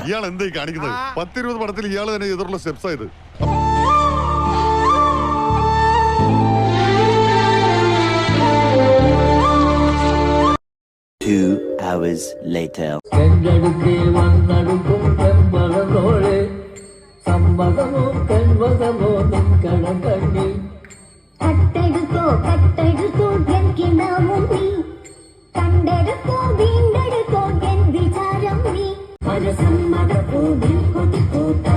ഇയാൾ എന്തായി കാണിക്കുന്നത്? 10-20 പടത്തിൽ ഇയാൾ തന്നെ എതിർള്ള സ്റ്റെപ്സ് ആയത്. hours later. സമ്മത പൂവിൽ കൊതിക്കൂട്ട